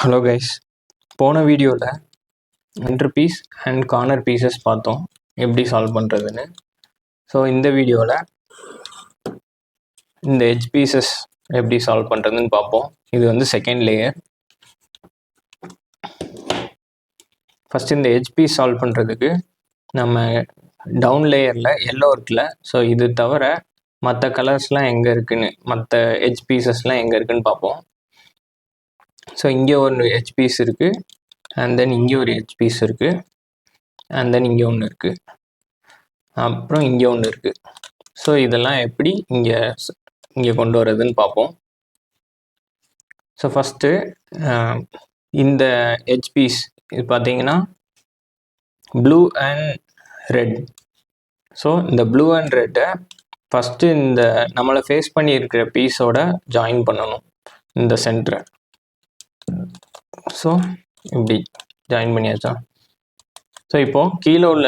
Hello guys, போன வீடியோவில் என்ட்ரு பீஸ் அண்ட் கார்னர் பீசஸ் பார்த்தோம் எப்படி சால்வ் பண்ணுறதுன்னு. ஸோ இந்த வீடியோவில் இந்த எட்ஜ் பீசஸ் எப்படி சால்வ் பண்ணுறதுன்னு பார்ப்போம். இது வந்து செகண்ட் லேயர். ஃபஸ்ட் இந்த எட்ஜ் பீஸ் சால்வ் பண்ணுறதுக்கு நம்ம டவுன் லேயரில் எல்லோ இருக்குல்ல, ஸோ இது தவிர மற்ற கலர்ஸ்லாம் எங்கே இருக்குன்னு, மற்ற எட்ஜ் பீசஸ்லாம் எங்கே இருக்குன்னு பார்ப்போம். ஸோ இங்கே ஒரு எட்ஜ் பீஸ் இருக்குது, அண்ட் தென் இங்கே ஒரு எட்ஜ் பீஸ் இருக்குது, அண்ட் தென் இங்கே ஒன்று இருக்குது, அப்புறம் இங்கே ஒன்று இருக்குது. ஸோ இதெல்லாம் எப்படி இங்கே கொண்டு வரதுன்னு பார்ப்போம். ஸோ ஃபஸ்ட்டு இந்த எட்ஜ் பீஸ் இது பார்த்தீங்கன்னா ப்ளூ அண்ட் ரெட். ஸோ இந்த ப்ளூ அண்ட் ரெட்டை ஃபஸ்ட்டு இந்த நம்மளை ஃபேஸ் பண்ணி இருக்கிற பீஸோட ஜாயின் பண்ணணும் இந்த சென்டரை. ஸோ இப்படி ஜாயின் பண்ணியாச்சா? ஸோ இப்போது கீழே உள்ள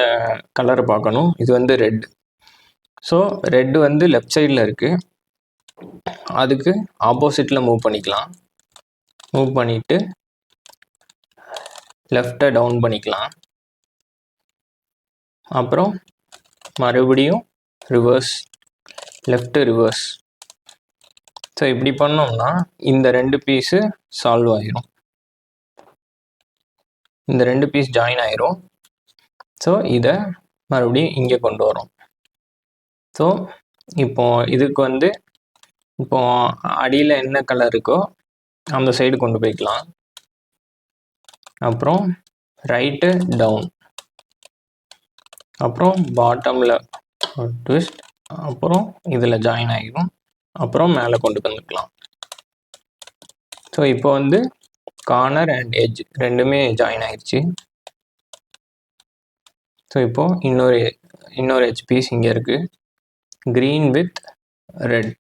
கலரை பார்க்கணும். இது வந்து ரெட். ஸோ ரெட்டு வந்து லெஃப்ட் சைடில் இருக்குது, அதுக்கு ஆப்போசிட்டில் மூவ் பண்ணிக்கலாம். மூவ் பண்ணிவிட்டு லெஃப்டை டவுன் பண்ணிக்கலாம். அப்புறம் மறுபடியும் ரிவர்ஸ், லெஃப்ட்டு ரிவர்ஸ். ஸோ இப்படி பண்ணோம்னா இந்த ரெண்டு பீஸு சால்வ் ஆகிரும், இந்த ரெண்டு பீஸ் ஜாயின் ஆயிரும். ஸோ இதை மறுபடியும் இங்கே கொண்டு வரோம். ஸோ இப்போ இதுக்கு வந்து இப்போ அடியில் என்ன கலர் இருக்கோ அந்த சைடு கொண்டு போய்க்கலாம். அப்புறம் ரைட்டு டவுன், அப்புறம் பாட்டமில் ட்விஸ்ட், அப்புறம் இதில் ஜாயின் ஆகிடும், அப்புறம் மேலே கொண்டு வந்துக்கலாம். ஸோ இப்போ வந்து கார்னர் அண்ட் எட்ஜ் ரெண்டுமே ஜாயின் ஆயிடுச்சு. ஸோ இப்போது இன்னொரு எட்ஜ் பீஸ் இங்கே இருக்குது, க்ரீன் வித் ரெட்.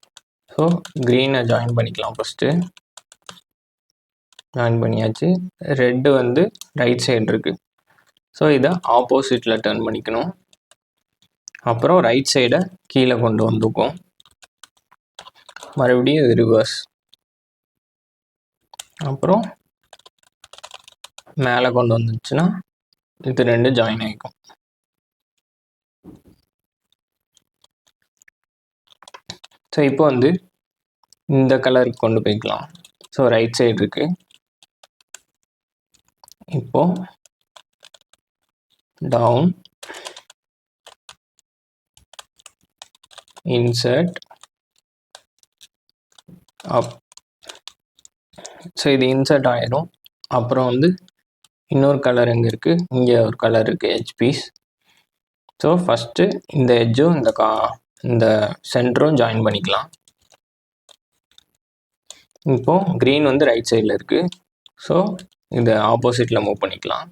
ஸோ க்ரீனை ஜாயின் பண்ணிக்கலாம். ஃபஸ்ட்டு ஜாயின் பண்ணியாச்சு. ரெட்டு வந்து ரைட் சைடு இருக்குது, ஸோ இதை ஆப்போசிட்டில் டர்ன் பண்ணிக்கணும். அப்புறம் ரைட் சைடை கீழே கொண்டு வந்துக்கும், மறுபடியும் இது ரிவர்ஸ், அப்புறம் மேலே கொண்டு வந்துச்சுன்னா இது ரெண்டு ஜாயின் ஆகிக்கும். ஸோ இப்போ வந்து இந்த கலருக்கு கொண்டு போய்க்கலாம். ஸோ ரைட் சைடு இருக்குது. இப்போ டவுன், இன்சர்ட், அப். ஸோ இது இன்சர்ட் ஆயிரும். அப்புறம் வந்து இன்னொரு கலர் எங்கே இருக்குது, இங்கே ஒரு கலர் இருக்குது, எட்ஜ் பீஸ். ஸோ ஃபஸ்ட்டு இந்த எட்ஜும் இந்த சென்டரும் ஜாயின் பண்ணிக்கலாம். இப்போது க்ரீன் வந்து ரைட் சைடில் இருக்குது, ஸோ இதை ஆப்போசிட்டில் மூவ் பண்ணிக்கலாம்.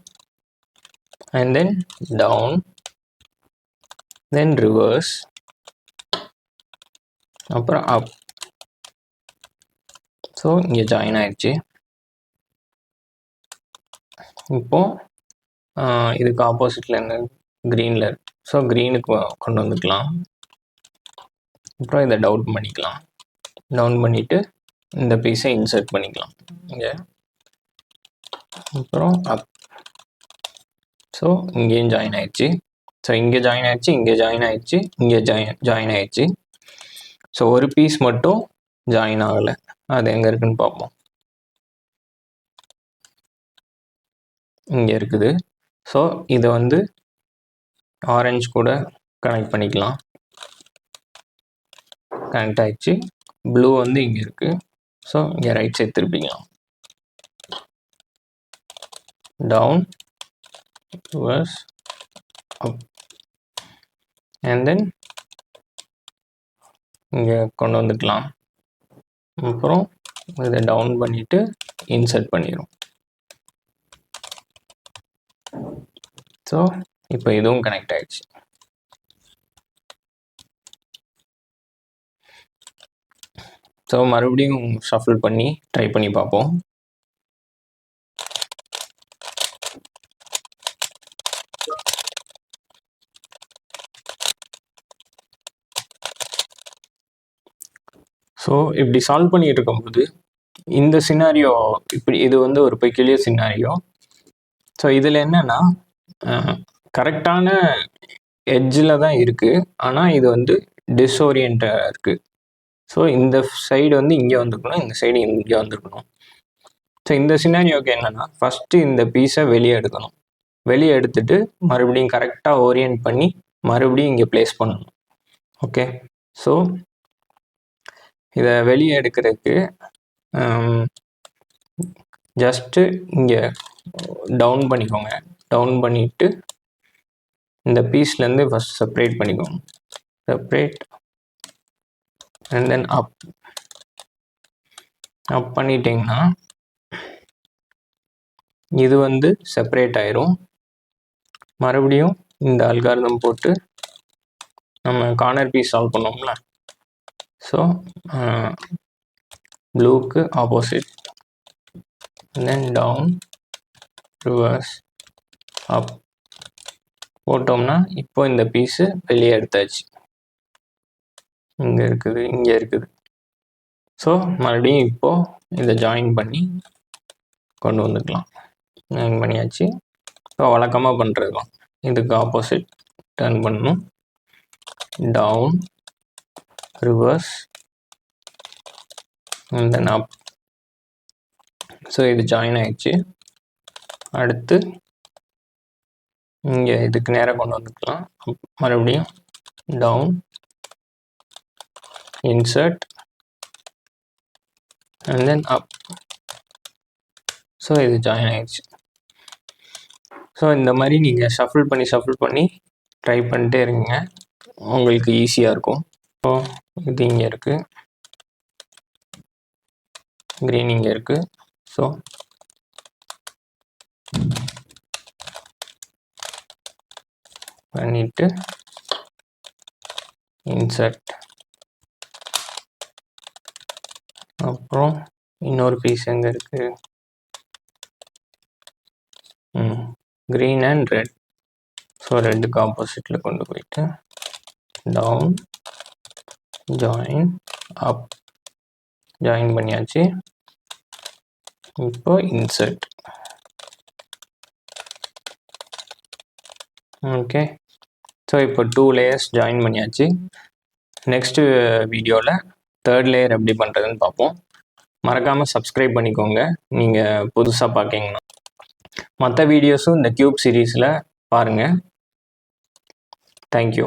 And then down, then reverse, அப்புறம் அப். ஸோ இங்கே ஜாயின் ஆயிடுச்சு. இப்போது இதுக்கு ஆப்போசிட்டில் என்ன, க்ரீனில் இருக்கு, ஸோ க்ரீனுக்கு கொண்டு வந்துக்கலாம். அப்புறம் இதை டவுன் பண்ணிக்கலாம். டவுன் பண்ணிவிட்டு இந்த பீஸை இன்சர்ட் பண்ணிக்கலாம் இங்கே, அப்புறம் அப். ஸோ இங்கேயும் ஜாயின் ஆயிடுச்சு. ஸோ இங்கே ஜாயின் ஆயிடுச்சு, இங்கே ஜாயின் ஆயிடுச்சு, இங்கே ஜாயின் ஆயிடுச்சு. ஸோ ஒரு பீஸ் மட்டும் ஜாயின் ஆகலை, அது எங்கே இருக்குன்னு பார்ப்போம். இங்கே இருக்குது. ஸோ இதை வந்து ஆரஞ்சு கூட கனெக்ட் பண்ணிக்கலாம். கனெக்ட் ஆகிடுச்சு. ப்ளூ வந்து இங்கே இருக்குது, ஸோ இங்கே ரைட் சைட் திருப்பிக்கலாம். Down, reverse, up, and then இங்கே கொண்டு வந்துக்கலாம். அப்புறம் இதை டவுன் பண்ணிவிட்டு இன்சர்ட் பண்ணிடும். ஸோ இப்போ இதுவும் கனெக்ட் ஆகிடுச்சு. ஸோ மறுபடியும் ஷஃபிள் பண்ணி ட்ரை பண்ணி பார்ப்போம். ஸோ இப்படி சால்வ் பண்ணிட்டு இருக்கும்போது இந்த சினாரியோ இப்படி இது வந்து ஒரு பெக்யூலியர் சினாரியோ. ஸோ இதில் என்னென்னா கரெக்டான எட்ஜில் தான் இருக்குது, ஆனால் இது வந்து டிஸ்ஓரியன்டாக இருக்குது. ஸோ இந்த சைடு வந்து இங்கே வந்துருக்கணும், இந்த சைடு இங்கே வந்துருக்கணும். ஸோ இந்த சினாரியோக்கு என்னென்னா ஃபஸ்ட்டு இந்த பீஸை வெளியே எடுக்கணும். வெளியே எடுத்துட்டு மறுபடியும் கரெக்டாக ஓரியன்ட் பண்ணி மறுபடியும் இங்கே ப்ளேஸ் பண்ணணும். ஓகே, ஸோ இதை வெளியே எடுக்கிறதுக்கு ஜஸ்ட்டு இங்கே டவுன் பண்ணிக்கோங்க. டவுன் பண்ணிவிட்டு இந்த பீஸ்லேருந்து ஃபஸ்ட் செப்பரேட் பண்ணிக்கோங்க. செப்பரேட் அண்ட் தென் அப் பண்ணிட்டீங்கன்னா இது வந்து செப்பரேட் ஆயிரும். மறுபடியும் இந்த அல்காரிதம் போட்டு நம்ம கார்னர் பீஸ் சால்வ் பண்ணோம்ல, ஸோ ப்ளூக்கு opposite, then down, reverse, up போட்டோம்னா இப்போ இந்த பீஸு வெளியே எடுத்தாச்சு. இங்கே இருக்குது, இங்கே இருக்குது. ஸோ மறுபடியும் இப்போது இதை ஜாயின் பண்ணி கொண்டு வந்துக்கலாம். ஜாயின் பண்ணியாச்சு. இப்போ வழக்கமாக பண்ணுறது தான். இதுக்கு ஆப்போசிட் டர்ன் பண்ணணும். Down, reverse and then up. So இது ஜாயின் ஆயிடுச்சு. அடுத்து இங்கே இதுக்கு நேராக கொண்டு வந்துக்கலாம். மறுபடியும் down, insert and then up. So இது ஜாயின் ஆயிடுச்சு. ஸோ இந்த மாதிரி நீங்கள் ஷஃபிள் பண்ணி ட்ரை பண்ணிட்டே இருங்க, உங்களுக்கு ஈஸியாக இருக்கும். ஸோ இது இங்கே இருக்குது, க்ரீன் இங்கே இருக்குது. ஸோ பண்ணிவிட்டு இன்சர்ட், அப்புறம் இன்னொரு பீஸ் எங்கே இருக்குது, க்ரீன் அண்ட் ரெட். ஸோ ரெட்டுக்கு ஆப்போசிட்டில் கொண்டு போயிட்டு டவுன், ஜாயின், அப், ஜாயின் பண்ணியாச்சு. இப்போ இன்சர்ட். ஓகே, ஸோ இப்போ 2 லேயர்ஸ் ஜாயின் பண்ணியாச்சு. நெக்ஸ்ட்டு வீடியோவில் 3rd லேயர் எப்படி பண்ணுறதுன்னு பார்ப்போம். மறக்காமல் சப்ஸ்கிரைப் பண்ணிக்கோங்க நீங்கள் புதுசாக பார்க்கிங்கன்னா. மற்ற வீடியோஸும் இந்த கியூப் சீரீஸில் பாருங்கள். தேங்க்யூ.